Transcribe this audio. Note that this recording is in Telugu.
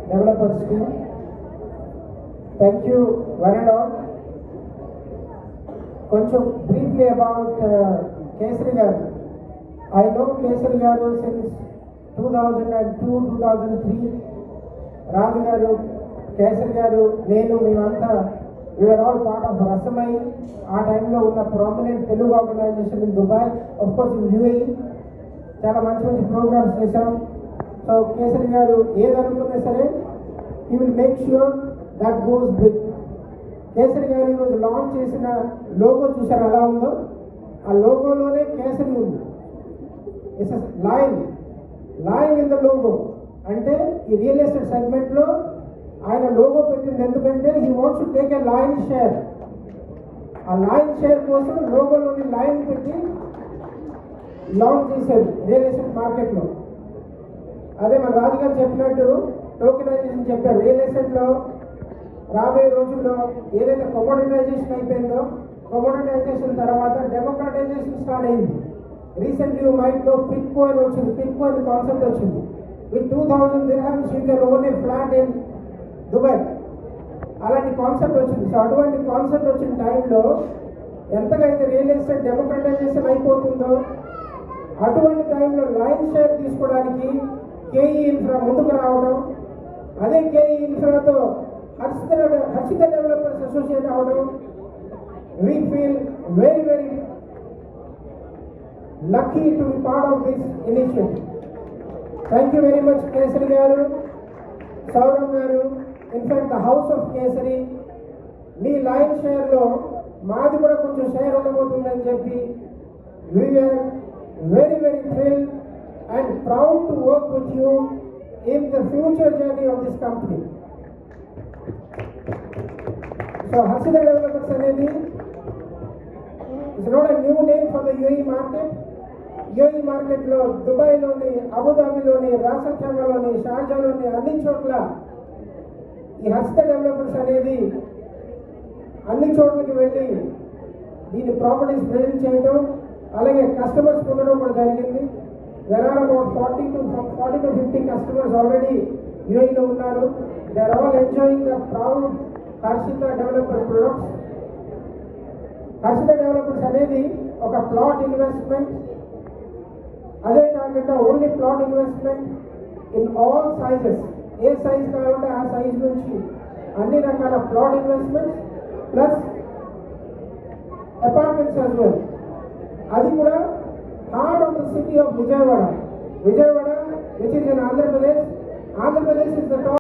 developers team. Thank you one and all. Koncham briefly about Kesari garu. I know Kesari garu since 2002-2003. Raju garu, Kesari garu, Nenu, Mevanta, we were all part of Rasamai. Our time lo unna prominent Telugu organization in Dubai, of course in UAE. చాలా మంచి మంచి ప్రోగ్రామ్స్ చేశాం. సో కేసరి గారు ఏదనుకున్నా సరే he will make sure that goes big. Kesari గారు ఈరోజు లాంచ్ చేసిన లోగో చూసారు ఎలా ఉందో, ఆ లోగోలోనే కేసరి ఉంది. It's line in the logo. అంటే ఈ రియల్ ఎస్టేట్ సెగ్మెంట్లో ఆయన లోగో పెట్టింది ఎందుకంటే he wants to take a line share. ఆ లైన్ షేర్ కోసం లోగోలోని లైన్ పెట్టి లాంచ్ చేశారు రియల్ ఎస్టేట్ మార్కెట్లో. అదే మన రాజుగారు చెప్పినట్టు టోకెనైజేషన్ చెప్పారు. రియల్ ఎస్టేట్లో రాబోయే రోజుల్లో ఏదైతే కమోడిటైజేషన్ అయిపోయిందో, కమోడిటైజేషన్ తర్వాత డెమోక్రటైజేషన్ స్టార్ట్ అయింది. రీసెంట్లీ మైండ్లో పిక్కో అని వచ్చింది, పిక్కో అని కాన్సెప్ట్ వచ్చింది. With 2000 dirhams you can own A flat in Dubai. అలాంటి కాన్సెప్ట్ వచ్చింది. సో అటువంటి కాన్సెప్ట్ వచ్చిన టైంలో ఎంతగా అయితే రియల్ ఎస్టేట్ డెమోక్రటైజేషన్ అయిపోతుందో అటువంటి టైంలో లైన్ షేర్ తీసుకోవడానికి కేఈ ఇన్ఫ్రా ముందుకు రావడం, అదే కేఈ ఇన్ఫ్రాతో హర్షిత డెవలపర్స్ అసోసియేట్ అవ్వడం, we feel very very lucky to be part of this initiative. Thank you very much Kesari garu, Saurav garu. In fact the house of Kesari మీ లైన్ షేర్లో మాది కూడా కొంచెం షేర్ ఉండబోతుందని చెప్పి we are very very thrilled and proud to work with you in the future journey of this company. So Harshita Developers anedi is not a new name for the UAE market. UAE market lo Dubai loni, Abu Dhabi loni, Ras Al Khaimah loni, Sharjah loni anni chotla ee Harshita Developers anedi anni chotlaki velli దీని ప్రాపర్టీస్ ప్రెజెంట్ చేయడం, అలాగే కస్టమర్స్ పొందడం కూడా జరిగింది. There are about 40 to 50 customers already యూఏఈలో ఉన్నారు. They are all enjoying the proud Harshitha developer products. Harshitha developers అనేది ఒక ప్లాట్ ఇన్వెస్ట్మెంట్, అదే కాకుండా only plot investment in all sizes. ఏ సైజ్ కావాలంటే ఆ సైజ్ నుంచి అన్ని రకాల plot investments plus apartments as well. అది కూడా heart of the city of Vijayawada, which is in Andhra Pradesh. Andhra Pradesh is the top